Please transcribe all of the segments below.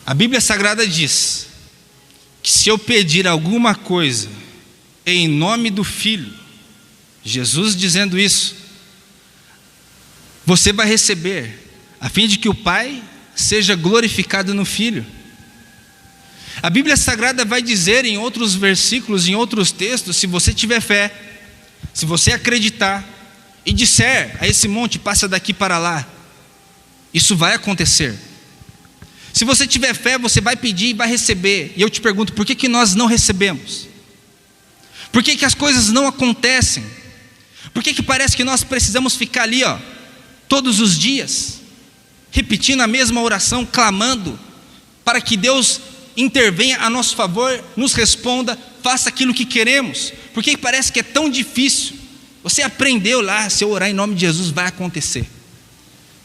A Bíblia Sagrada diz que se eu pedir alguma coisa em nome do Filho, Jesus dizendo isso, você vai receber, a fim de que o Pai seja glorificado no Filho. A Bíblia Sagrada vai dizer em outros versículos, em outros textos, se você tiver fé, se você acreditar e disser a esse monte, passa daqui para lá, isso vai acontecer. Se você tiver fé, você vai pedir e vai receber. E eu te pergunto, por que nós não recebemos? Por que as coisas não acontecem? Por que parece que nós precisamos ficar ali, todos os dias, repetindo a mesma oração, clamando, para que Deus intervenha a nosso favor, nos responda, faça aquilo que queremos? Por que parece que é tão difícil? Você aprendeu lá, se eu orar em nome de Jesus, vai acontecer.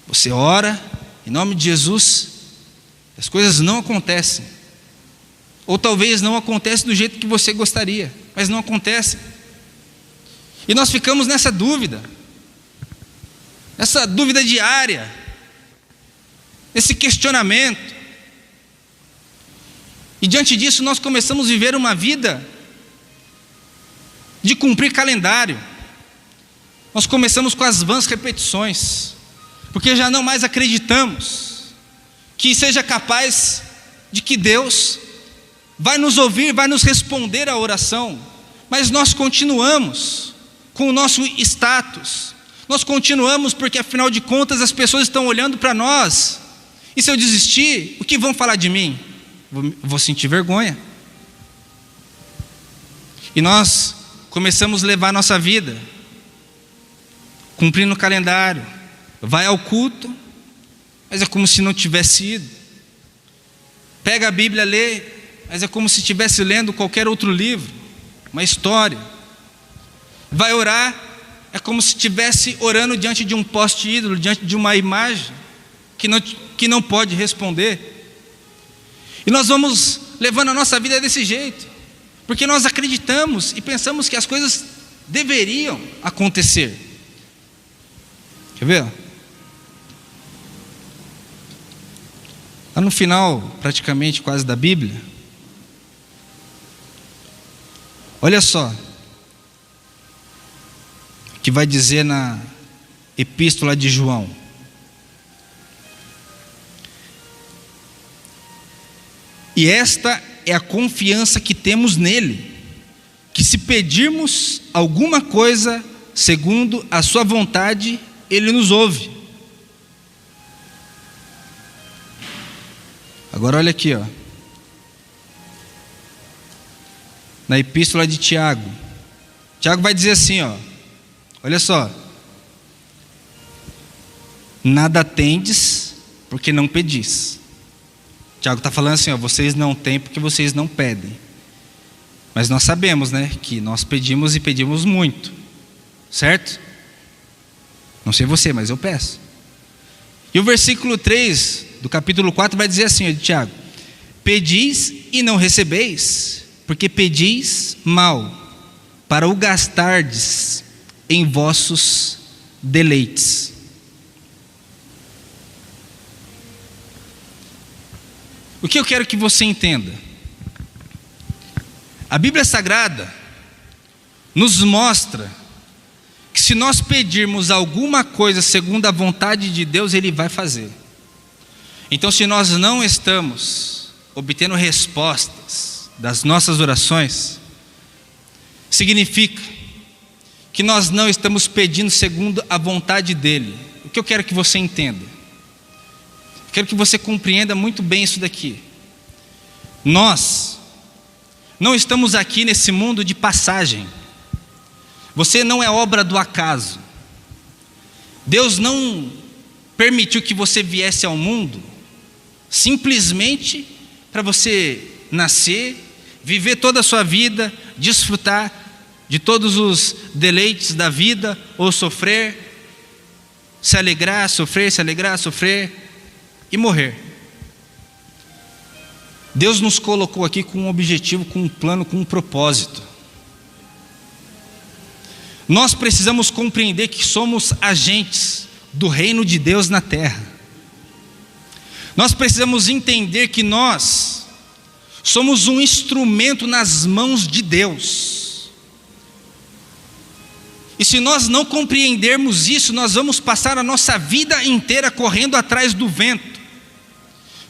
Você ora em nome de Jesus, as coisas não acontecem. Ou talvez não acontecem do jeito que você gostaria, mas não acontecem. E nós ficamos nessa dúvida diária, esse questionamento. E diante disso nós começamos a viver uma vida de cumprir calendário. Nós começamos com as vãs repetições, porque já não mais acreditamos que seja capaz de que Deus vai nos ouvir, vai nos responder a oração, mas nós continuamos com o nosso status, nós continuamos porque afinal de contas as pessoas estão olhando para nós, e se eu desistir, o que vão falar de mim? Vou sentir vergonha. E nós começamos a levar a nossa vida, cumprindo o calendário, vai ao culto, mas é como se não tivesse ido. Pega a Bíblia, lê, mas é como se estivesse lendo qualquer outro livro, uma história. Vai orar, é como se estivesse orando diante de um poste ídolo, diante de uma imagem que não pode responder. E nós vamos levando a nossa vida desse jeito, porque nós acreditamos e pensamos que as coisas deveriam acontecer. Quer ver? Lá no final, praticamente quase da Bíblia, olha só o que vai dizer na Epístola de João. E esta é a confiança que temos nele, que se pedirmos alguma coisa segundo a sua vontade, ele nos ouve. Agora olha aqui, na Epístola de Tiago. Tiago vai dizer assim, olha só: nada tendes porque não pedis. Tiago está falando assim, vocês não têm porque vocês não pedem. Mas nós sabemos, que nós pedimos e pedimos muito, certo? Não sei você, mas eu peço. E o versículo 3 do capítulo 4 vai dizer assim, de Tiago: pedis e não recebeis, porque pedis mal, para o gastardes em vossos deleites. O que eu quero que você entenda? A Bíblia Sagrada nos mostra que se nós pedirmos alguma coisa segundo a vontade de Deus, Ele vai fazer. Então, se nós não estamos obtendo respostas das nossas orações, significa que nós não estamos pedindo segundo a vontade dEle. O que eu quero que você entenda? Quero que você compreenda muito bem isso daqui. Nós não estamos aqui nesse mundo de passagem. Você não é obra do acaso. Deus não permitiu que você viesse ao mundo simplesmente para você nascer, viver toda a sua vida, desfrutar de todos os deleites da vida, ou sofrer, se alegrar, sofrer e morrer. Deus nos colocou aqui com um objetivo, com um plano, com um propósito. Nós precisamos compreender que somos agentes do reino de Deus na terra. Nós precisamos entender que nós somos um instrumento nas mãos de Deus. E se nós não compreendermos isso, nós vamos passar a nossa vida inteira correndo atrás do vento.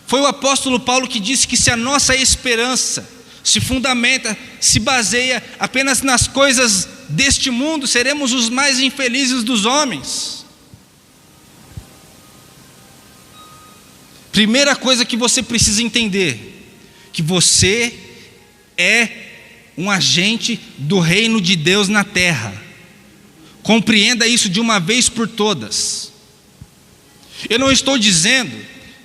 Foi o apóstolo Paulo que disse que se a nossa esperança se fundamenta, se baseia apenas nas coisas deste mundo, seremos os mais infelizes dos homens. Primeira coisa que você precisa entender, que você é um agente do reino de Deus na terra. Compreenda isso de uma vez por todas. Eu não estou dizendo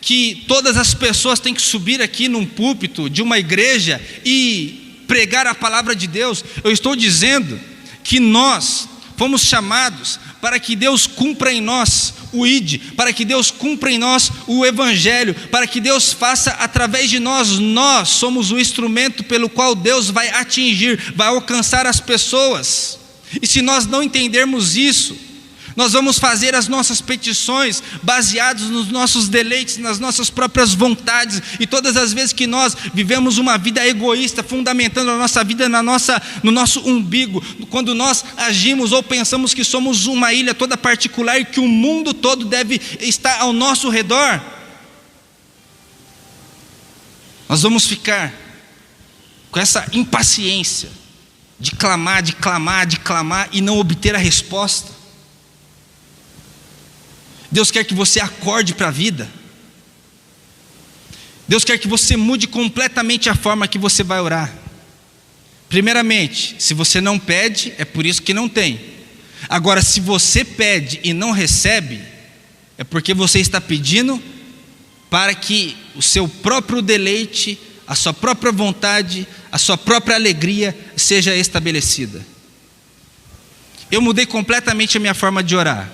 que todas as pessoas têm que subir aqui num púlpito de uma igreja e pregar a palavra de Deus. Eu estou dizendo que nós fomos chamados para que Deus cumpra em nós o ID, para que Deus cumpra em nós o Evangelho, para que Deus faça através de nós. Nós somos o instrumento pelo qual Deus vai atingir, vai alcançar as pessoas. E se nós não entendermos isso, nós vamos fazer as nossas petições baseados nos nossos deleites, nas nossas próprias vontades. E todas as vezes que nós vivemos uma vida egoísta, fundamentando a nossa vida no nosso umbigo, quando nós agimos ou pensamos que somos uma ilha toda particular e que o mundo todo deve estar ao nosso redor, nós vamos ficar com essa impaciência de clamar e não obter a resposta. Deus quer que você acorde para a vida. Deus quer que você mude completamente a forma que você vai orar. Primeiramente, se você não pede, é por isso que não tem. Agora, se você pede e não recebe, é porque você está pedindo para que o seu próprio deleite, a sua própria vontade, a sua própria alegria seja estabelecida. Eu mudei completamente a minha forma de orar.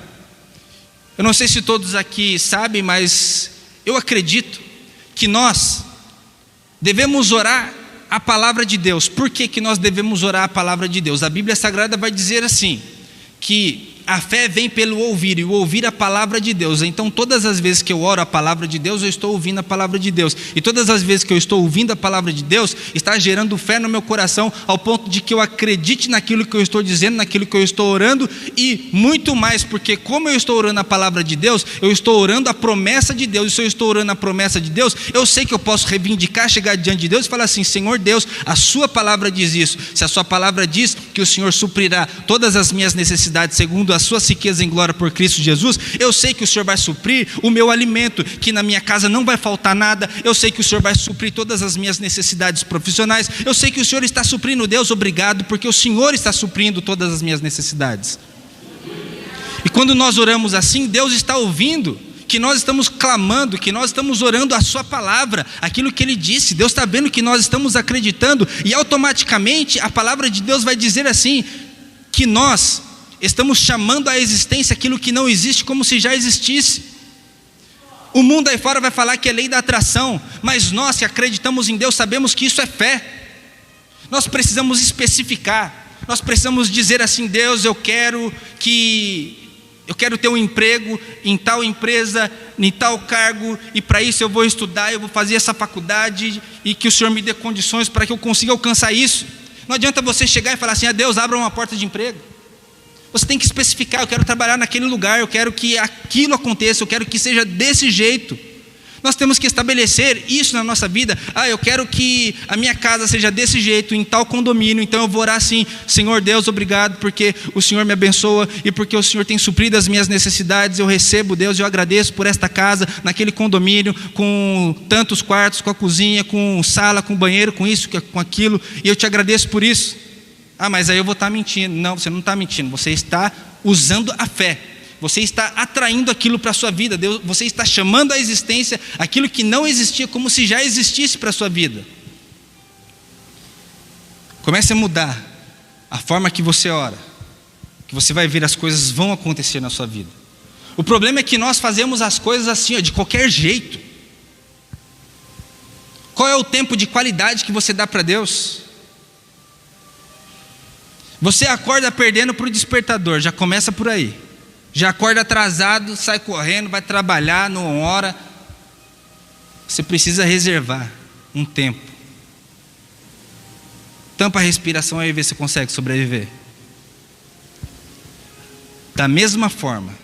Eu não sei se todos aqui sabem, mas eu acredito que nós devemos orar a palavra de Deus. Por que nós devemos orar a palavra de Deus? A Bíblia Sagrada vai dizer assim, que a fé vem pelo ouvir, e o ouvir a palavra de Deus. Então todas as vezes que eu oro a palavra de Deus, eu estou ouvindo a palavra de Deus. E todas as vezes que eu estou ouvindo a palavra de Deus, está gerando fé no meu coração, ao ponto de que eu acredite naquilo que eu estou dizendo, naquilo que eu estou orando, e muito mais, porque como eu estou orando a palavra de Deus, eu estou orando a promessa de Deus. E se eu estou orando a promessa de Deus, eu sei que eu posso reivindicar, chegar diante de Deus e falar assim: Senhor Deus, a sua palavra diz isso. Se a sua palavra diz que o Senhor suprirá todas as minhas necessidades segundo a sua riqueza em glória por Cristo Jesus, eu sei que o Senhor vai suprir o meu alimento, que na minha casa não vai faltar nada. Eu sei que o Senhor vai suprir todas as minhas necessidades profissionais. Eu sei que o Senhor está suprindo. Deus, obrigado, porque o Senhor está suprindo todas as minhas necessidades. E quando nós oramos assim, Deus está ouvindo, que nós estamos clamando, que nós estamos orando a sua palavra, aquilo que Ele disse. Deus está vendo que nós estamos acreditando, e automaticamente a palavra de Deus vai dizer assim, que nós estamos chamando à existência aquilo que não existe como se já existisse. O mundo aí fora vai falar que é lei da atração, mas nós que acreditamos em Deus sabemos que isso é fé. Nós precisamos especificar, nós precisamos dizer assim: Deus, eu quero ter um emprego em tal empresa, em tal cargo, e para isso eu vou estudar, eu vou fazer essa faculdade, e que o Senhor me dê condições para que eu consiga alcançar isso. Não adianta você chegar e falar assim: Deus, abra uma porta de emprego. Você tem que especificar: eu quero trabalhar naquele lugar, eu quero que aquilo aconteça, eu quero que seja desse jeito. Nós temos que estabelecer isso na nossa vida. Eu quero que a minha casa seja desse jeito, em tal condomínio, então eu vou orar assim: Senhor Deus, obrigado porque o Senhor me abençoa e porque o Senhor tem suprido as minhas necessidades. Eu recebo, Deus, eu agradeço por esta casa, naquele condomínio, com tantos quartos, com a cozinha, com sala, com banheiro, com isso, com aquilo, e eu te agradeço por isso. Mas aí eu vou estar mentindo. Não, você não está mentindo, você está usando a fé. Você está atraindo aquilo para a sua vida. Deus, você está chamando à existência aquilo que não existia, como se já existisse para a sua vida. Comece a mudar a forma que você ora, que você vai ver as coisas vão acontecer na sua vida. O problema é que nós fazemos as coisas assim, de qualquer jeito. Qual é o tempo de qualidade que você dá para Deus? Você acorda perdendo para o despertador, já começa por aí. Já acorda atrasado, sai correndo, vai trabalhar, não ora. você precisa reservar um tempo. Tampa a respiração aí e vê se você consegue sobreviver. Da mesma forma,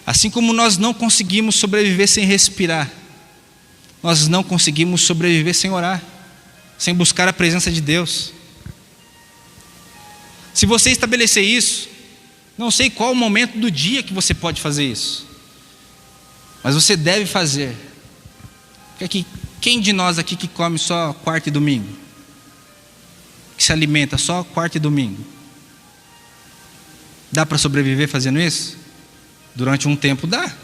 assim como nós não conseguimos sobreviver sem respirar, nós não conseguimos sobreviver sem orar, sem buscar a presença de Deus. Se você estabelecer isso, não sei qual o momento do dia que você pode fazer isso, mas você deve fazer. Porque quem de nós aqui que come só quarta e domingo? Que se alimenta só quarta e domingo? Dá para sobreviver fazendo isso? Durante um tempo dá,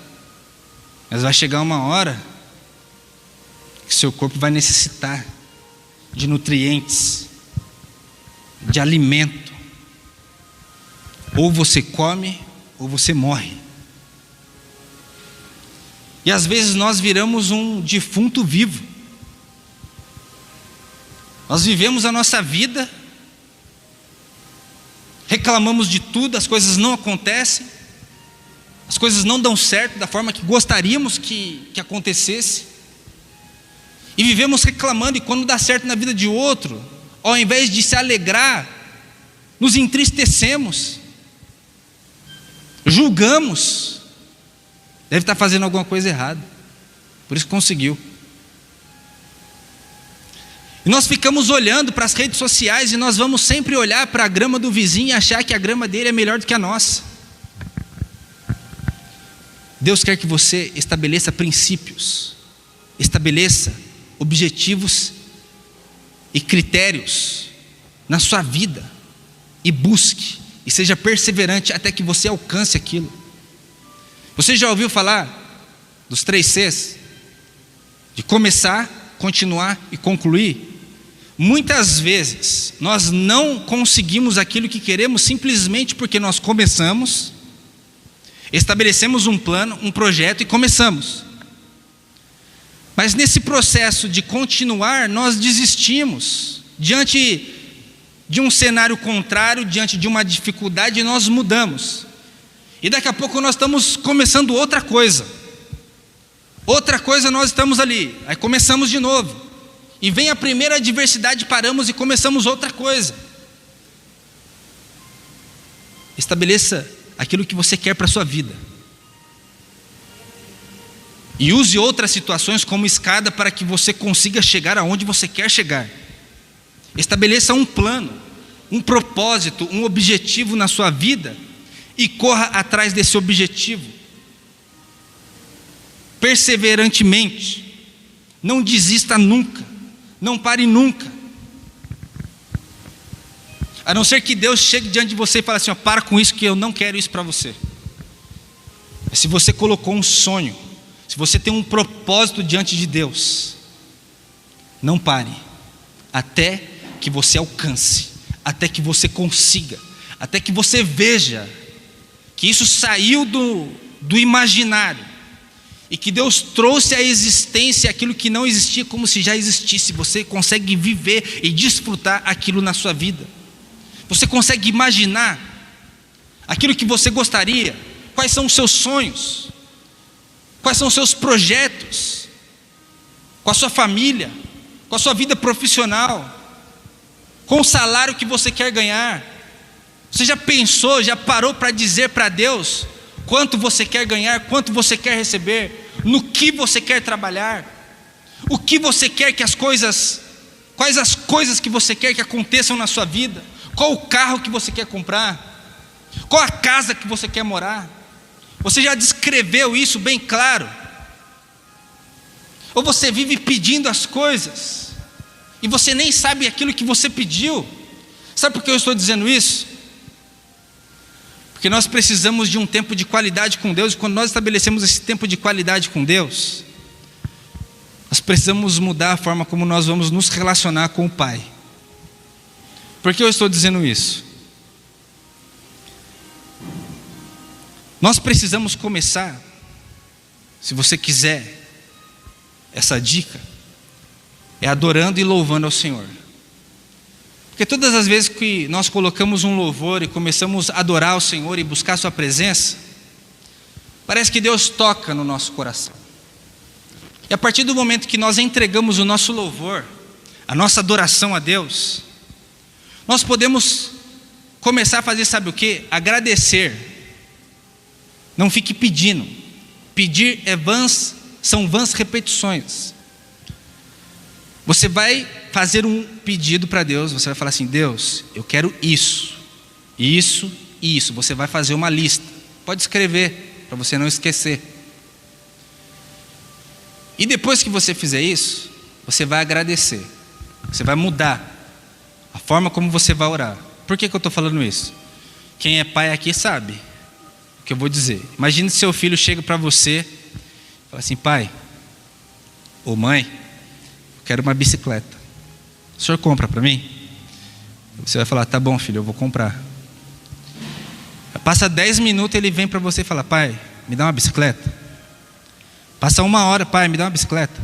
mas vai chegar uma hora que seu corpo vai necessitar de nutrientes, de alimento. Ou você come, ou você morre. E às vezes nós viramos um defunto vivo. Nós vivemos a nossa vida, reclamamos de tudo, as coisas não acontecem, as coisas não dão certo da forma que gostaríamos que acontecesse, e vivemos reclamando, e quando dá certo na vida de outro, ao invés de se alegrar, nos entristecemos, julgamos, deve estar fazendo alguma coisa errada, por isso conseguiu. E nós ficamos olhando para as redes sociais e nós vamos sempre olhar para a grama do vizinho e achar que a grama dele é melhor do que a nossa. Deus quer que você estabeleça princípios, estabeleça objetivos e critérios na sua vida e busque e seja perseverante até que você alcance aquilo. Você já ouviu falar dos 3 Cs? De começar, continuar e concluir? Muitas vezes nós não conseguimos aquilo que queremos simplesmente porque nós começamos, estabelecemos um plano, um projeto e começamos. Mas nesse processo de continuar, nós desistimos. Diante de um cenário contrário, diante de uma dificuldade, nós mudamos. E daqui a pouco nós estamos começando outra coisa. Outra coisa nós estamos ali. Aí começamos de novo. E vem a primeira adversidade, paramos e começamos outra coisa. Estabeleça aquilo que você quer para a sua vida. E use outras situações como escada para que você consiga chegar aonde você quer chegar. Estabeleça um plano, um propósito, um objetivo na sua vida e corra atrás desse objetivo. Perseverantemente. Não desista nunca. Não pare nunca. A não ser que Deus chegue diante de você e fale assim: ó, para com isso que eu não quero isso para você. Mas se você colocou um sonho, se você tem um propósito diante de Deus, não pare até que você alcance, até que você consiga, até que você veja que isso saiu do imaginário e que Deus trouxe à existência aquilo que não existia como se já existisse. Você consegue viver e desfrutar aquilo na sua vida. Você consegue imaginar aquilo que você gostaria. Quais são os seus sonhos? Quais são os seus projetos? Com a sua família, com a sua vida profissional, com o salário que você quer ganhar. Você já pensou, já parou para dizer para Deus quanto você quer ganhar, quanto você quer receber, no que você quer trabalhar, o que você quer que quais as coisas que você quer que aconteçam na sua vida, qual o carro que você quer comprar, qual a casa que você quer morar? Você já descreveu isso bem claro? Ou você vive pedindo as coisas e você nem sabe aquilo que você pediu? Sabe por que eu estou dizendo isso? Porque nós precisamos de um tempo de qualidade com Deus, e quando nós estabelecemos esse tempo de qualidade com Deus, nós precisamos mudar a forma como nós vamos nos relacionar com o Pai. Por que eu estou dizendo isso? Nós precisamos começar, se você quiser essa dica, é adorando e louvando ao Senhor. Porque todas as vezes que nós colocamos um louvor e começamos a adorar ao Senhor e buscar a sua presença, parece que Deus toca no nosso coração. E a partir do momento que nós entregamos o nosso louvor, a nossa adoração a Deus, nós podemos começar a fazer, sabe o quê? Agradecer. Não fique pedindo. Pedir são vãs repetições. Você vai fazer um pedido para Deus, você vai falar assim: Deus, eu quero isso, isso e isso. Você vai fazer uma lista. Pode escrever, para você não esquecer. E depois que você fizer isso, você vai agradecer. Você vai mudar a forma como você vai orar. Por que eu estou falando isso? Quem é pai aqui sabe o que eu vou dizer. Imagine se seu filho chega para você e fala assim: pai ou mãe, eu quero uma bicicleta. O senhor compra para mim? Você vai falar: tá bom, filho, eu vou comprar. Passa 10 minutos, ele vem para você e fala: pai, me dá uma bicicleta. Passa 1 hora: pai, me dá uma bicicleta.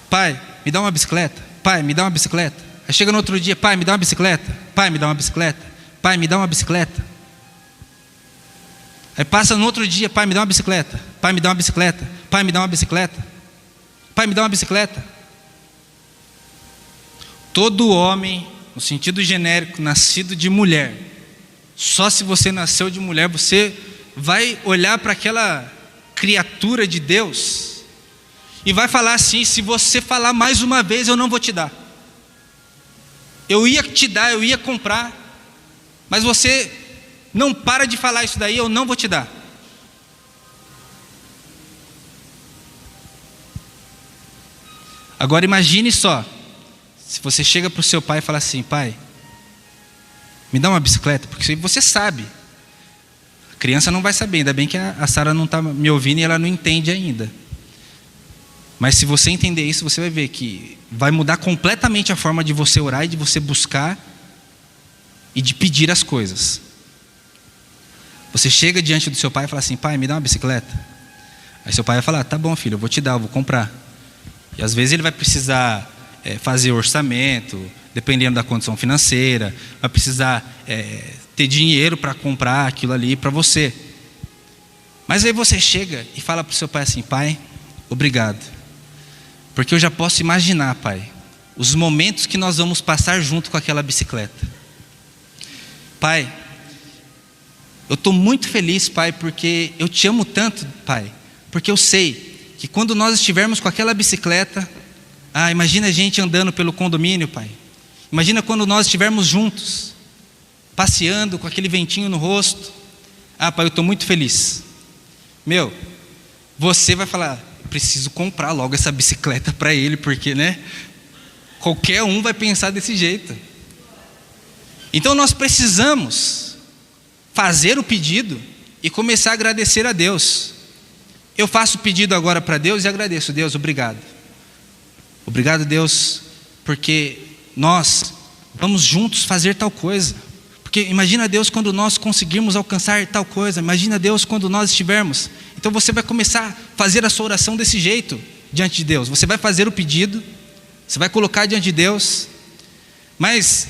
Pai, me dá uma bicicleta. Pai, me dá uma bicicleta. Aí chega no outro dia: pai, me dá uma bicicleta. Pai, me dá uma bicicleta. Pai, me dá uma bicicleta. Aí passa no outro dia: pai, me dá uma bicicleta. Pai, me dá uma bicicleta. Pai, me dá uma bicicleta. Pai, me dá uma bicicleta. Todo homem, no sentido genérico, nascido de mulher, só se você nasceu de mulher, você vai olhar para aquela criatura de Deus e vai falar assim: se você falar mais uma vez, eu não vou te dar. Eu ia te dar, eu ia comprar, mas você não para de falar isso daí, eu não vou te dar. Agora imagine só, se você chega para o seu pai e fala assim: pai, me dá uma bicicleta, porque você sabe. A criança não vai saber, ainda bem que a Sara não está me ouvindo e ela não entende ainda. Mas se você entender isso, você vai ver que vai mudar completamente a forma de você orar e de você buscar e de pedir as coisas. Você chega diante do seu pai e fala assim: pai, me dá uma bicicleta. Aí seu pai vai falar: tá bom, filho, eu vou te dar, eu vou comprar. E às vezes ele vai precisar fazer orçamento, dependendo da condição financeira, vai precisar ter dinheiro para comprar aquilo ali para você. Mas aí você chega e fala para o seu pai assim: pai, obrigado, porque eu já posso imaginar, pai, os momentos que nós vamos passar junto com aquela bicicleta. Pai, eu estou muito feliz, pai, porque eu te amo tanto, pai, porque eu sei que quando nós estivermos com aquela bicicleta, imagina a gente andando pelo condomínio, pai. Imagina quando nós estivermos juntos, passeando com aquele ventinho no rosto. Pai, eu estou muito feliz. Você vai falar: preciso comprar logo essa bicicleta para ele, porque, né? Qualquer um vai pensar desse jeito. Então nós precisamos fazer o pedido e começar a agradecer a Deus. Eu faço o pedido agora para Deus e agradeço: Deus, obrigado. Obrigado, Deus, porque nós vamos juntos fazer tal coisa. Porque imagina Deus quando nós conseguirmos alcançar tal coisa. Imagina Deus quando nós estivermos. Então você vai começar a fazer a sua oração desse jeito diante de Deus. Você vai fazer o pedido, você vai colocar diante de Deus. Mas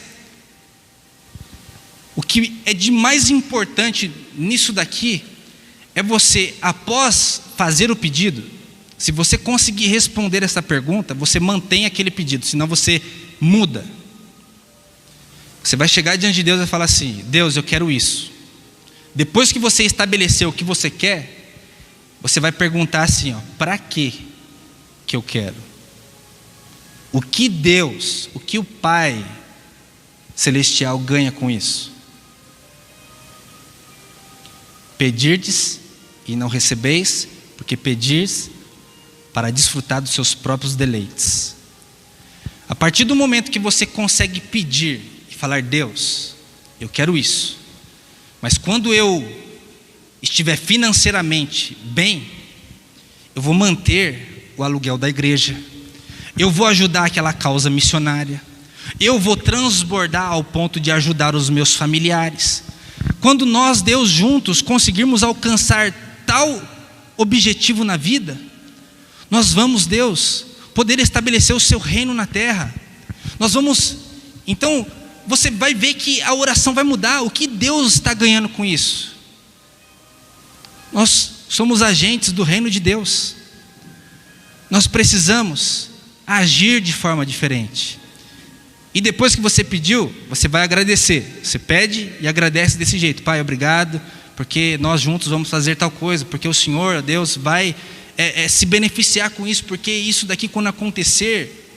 o que é de mais importante nisso daqui é você, após fazer o pedido, se você conseguir responder essa pergunta, você mantém aquele pedido, senão você muda. Você vai chegar diante de Deus e vai falar assim: Deus, eu quero isso. Depois que você estabeleceu o que você quer, você vai perguntar assim: para que eu quero? O que Deus, o que o Pai Celestial ganha com isso? Pedirdes e não recebeis, porque pedis para desfrutar dos seus próprios deleites. A partir do momento que você consegue pedir e falar: Deus, eu quero isso, mas quando eu estiver financeiramente bem, eu vou manter o aluguel da igreja, eu vou ajudar aquela causa missionária, eu vou transbordar ao ponto de ajudar os meus familiares. Quando nós, Deus, juntos conseguirmos alcançar tal objetivo na vida, nós vamos, Deus, poder estabelecer o seu reino na terra. Nós vamos, então, você vai ver que a oração vai mudar. O que Deus está ganhando com isso? Nós somos agentes do reino de Deus. nós precisamos agir de forma diferente. E depois que você pediu, você vai agradecer. Você pede e agradece desse jeito: Pai, obrigado, porque nós juntos vamos fazer tal coisa, porque o Senhor, Deus, vai se beneficiar com isso, porque isso daqui, quando acontecer,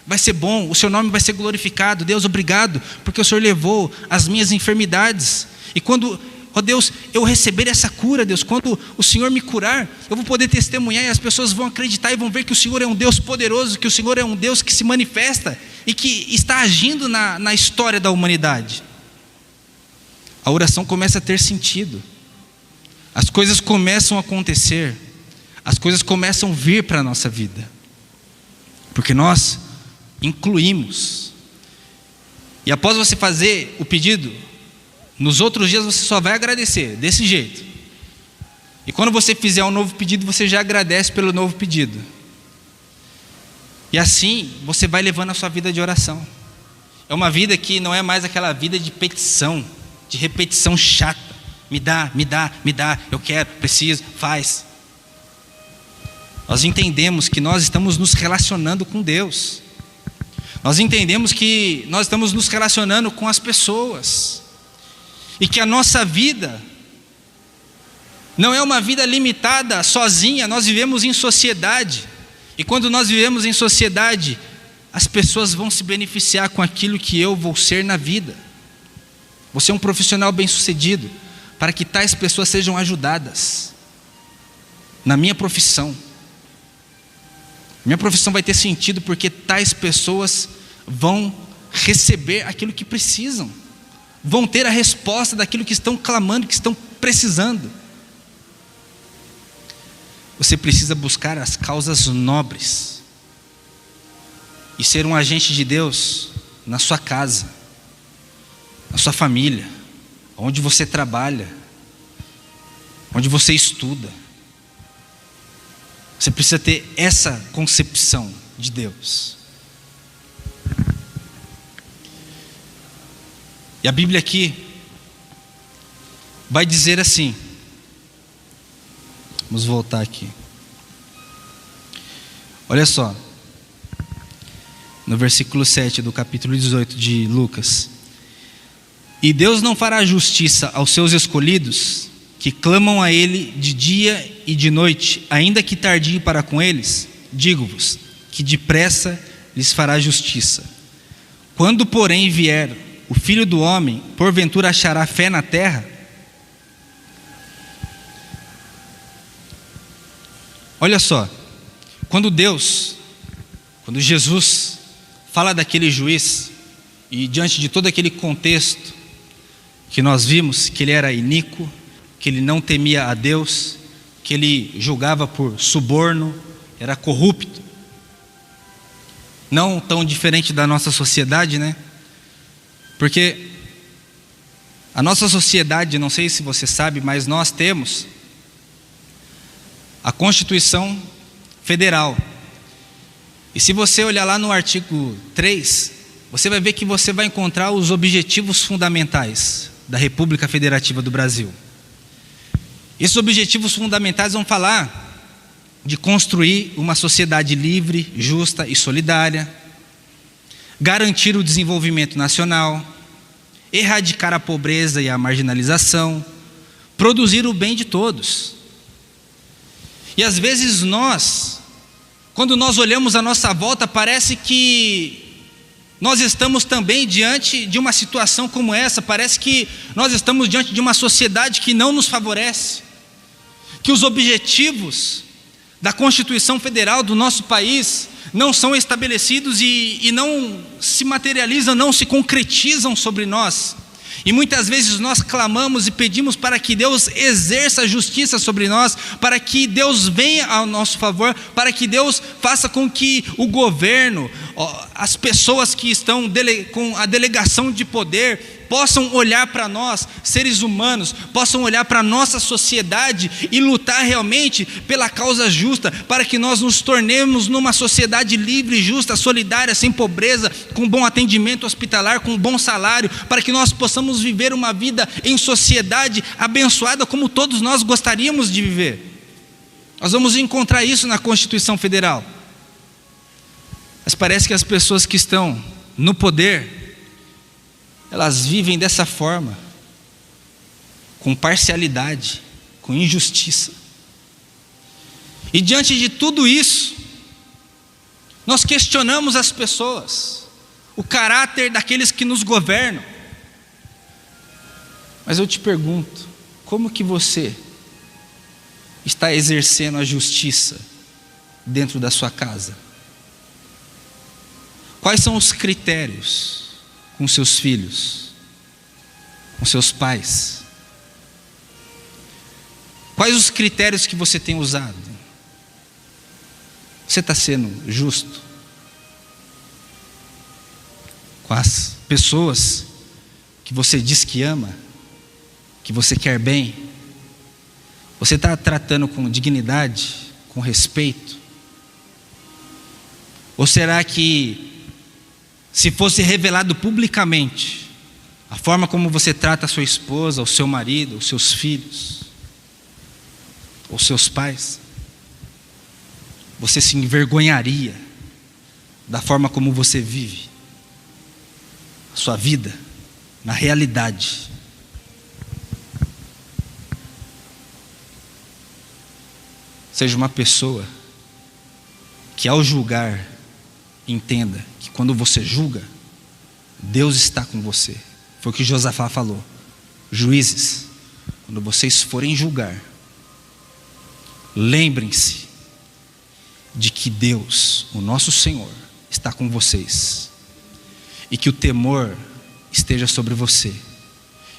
vai ser bom, o seu nome vai ser glorificado. Deus, obrigado, porque o Senhor levou as minhas enfermidades. E quando, ó Deus, eu receber essa cura, Deus, quando o Senhor me curar, eu vou poder testemunhar, e as pessoas vão acreditar e vão ver que o Senhor é um Deus poderoso, que o Senhor é um Deus que se manifesta e que está agindo na história da humanidade. A oração começa a ter sentido, as coisas começam a acontecer, as coisas começam a vir para a nossa vida, porque nós incluímos. E após você fazer o pedido, nos outros dias você só vai agradecer, desse jeito. E quando você fizer um novo pedido, você já agradece pelo novo pedido. E assim você vai levando a sua vida de oração. É uma vida que não é mais aquela vida de petição, de repetição chata. Me dá, me dá, me dá, eu quero, preciso, faz. Nós entendemos que nós estamos nos relacionando com Deus. Nós entendemos que nós estamos nos relacionando com as pessoas. E que a nossa vida não é uma vida limitada, sozinha. Nós vivemos em sociedade. E quando nós vivemos em sociedade, as pessoas vão se beneficiar com aquilo que eu vou ser na vida. Você é um profissional bem-sucedido, para que tais pessoas sejam ajudadas. Na minha profissão. Minha profissão vai ter sentido porque tais pessoas vão receber aquilo que precisam. Vão ter a resposta daquilo que estão clamando, que estão precisando. Você precisa buscar as causas nobres e ser um agente de Deus na sua casa, na sua família, onde você trabalha, onde você estuda. Você precisa ter essa concepção de Deus. E a Bíblia aqui vai dizer assim, vamos voltar aqui. Olha só, no versículo 7 do capítulo 18 de Lucas: E Deus não fará justiça aos seus escolhidos, que clamam a Ele de dia e de noite, ainda que tardio para com eles? Digo-vos, que depressa lhes fará justiça. Quando, porém, vier o Filho do Homem, porventura achará fé na terra? Olha só, quando Jesus fala daquele juiz, e diante de todo aquele contexto que nós vimos, que ele era iníquo, que ele não temia a Deus, que ele julgava por suborno, era corrupto, não tão diferente da nossa sociedade, né? Porque a nossa sociedade, não sei se você sabe, mas nós temos a Constituição Federal. E se você olhar lá no artigo 3, você vai ver que você vai encontrar os objetivos fundamentais da República Federativa do Brasil. Esses objetivos fundamentais vão falar de construir uma sociedade livre, justa e solidária, garantir o desenvolvimento nacional, erradicar a pobreza e a marginalização, produzir o bem de todos. E às vezes quando nós olhamos à nossa volta, parece que nós estamos também diante de uma situação como essa, parece que nós estamos diante de uma sociedade que não nos favorece, que os objetivos da Constituição Federal do nosso país não são estabelecidos e não se materializam, não se concretizam sobre nós. E muitas vezes nós clamamos e pedimos para que Deus exerça a justiça sobre nós, para que Deus venha ao nosso favor, para que Deus faça com que o governo, as pessoas que estão com a delegação de poder, possam olhar para nós, seres humanos, possam olhar para a nossa sociedade e lutar realmente pela causa justa, para que nós nos tornemos numa sociedade livre, justa, solidária, sem pobreza, com bom atendimento hospitalar, com bom salário, para que nós possamos viver uma vida em sociedade abençoada como todos nós gostaríamos de viver. Nós vamos encontrar isso na Constituição Federal. Mas parece que as pessoas que estão no poder, elas vivem dessa forma, com parcialidade, com injustiça. E diante de tudo isso, nós questionamos as pessoas, o caráter daqueles que nos governam. Mas eu te pergunto, como que você está exercendo a justiça dentro da sua casa? Quais são os critérios com seus filhos, com seus pais? Quais os critérios que você tem usado? Você está sendo justo com as pessoas que você diz que ama, que você quer bem? Você está tratando com dignidade, com respeito? Ou será que, se fosse revelado publicamente a forma como você trata a sua esposa, o seu marido, os seus filhos, ou seus pais, você se envergonharia da forma como você vive a sua vida na realidade? Seja uma pessoa que, ao julgar, entenda que quando você julga, Deus está com você. Foi o que Josafá falou: juízes, quando vocês forem julgar, lembrem-se de que Deus, o nosso Senhor, está com vocês, e que o temor esteja sobre você.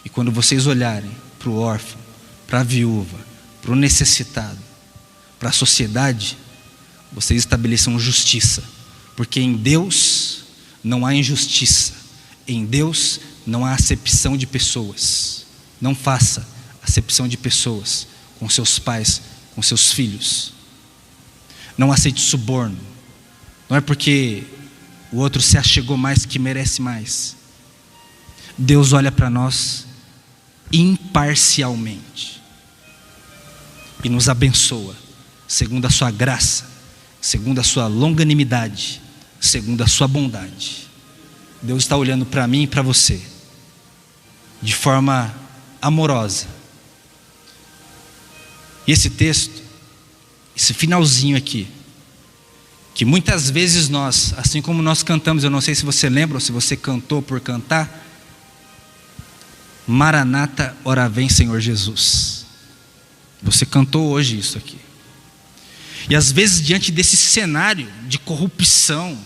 E quando vocês olharem para o órfão, para a viúva, para o necessitado, para a sociedade, vocês estabeleçam justiça, porque em Deus não há injustiça, em Deus não há acepção de pessoas. Não faça acepção de pessoas com seus pais, com seus filhos. Não aceite suborno. Não é porque o outro se achegou mais que merece mais. Deus olha para nós imparcialmente e nos abençoa segundo a sua graça, segundo a sua longanimidade, segundo a sua bondade. Deus está olhando para mim e para você de forma amorosa. E esse texto, esse finalzinho aqui, que muitas vezes nós, assim como nós cantamos, eu não sei se você lembra ou se você cantou por cantar: Maranata, ora vem Senhor Jesus. Você cantou hoje isso aqui. E às vezes, diante desse cenário de corrupção,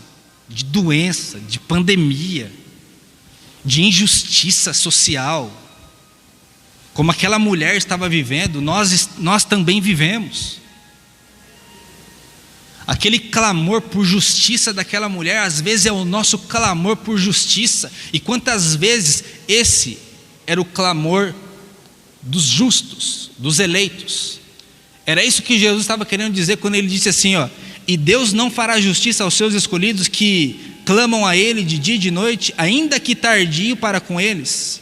de doença, de pandemia, de injustiça social, como aquela mulher estava vivendo, nós também vivemos. Aquele clamor por justiça daquela mulher, às vezes é o nosso clamor por justiça. E quantas vezes esse era o clamor dos justos, dos eleitos. Era isso que Jesus estava querendo dizer quando ele disse assim, e Deus não fará justiça aos seus escolhidos que clamam a Ele de dia e de noite, ainda que tardio para com eles.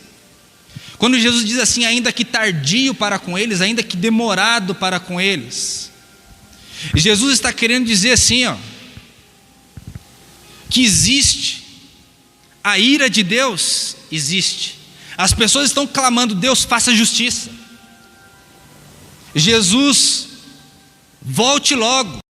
Quando Jesus diz assim, ainda que tardio para com eles, ainda que demorado para com eles, Jesus está querendo dizer assim, que existe a ira de Deus, existe. As pessoas estão clamando: Deus, faça justiça. Jesus, volte logo.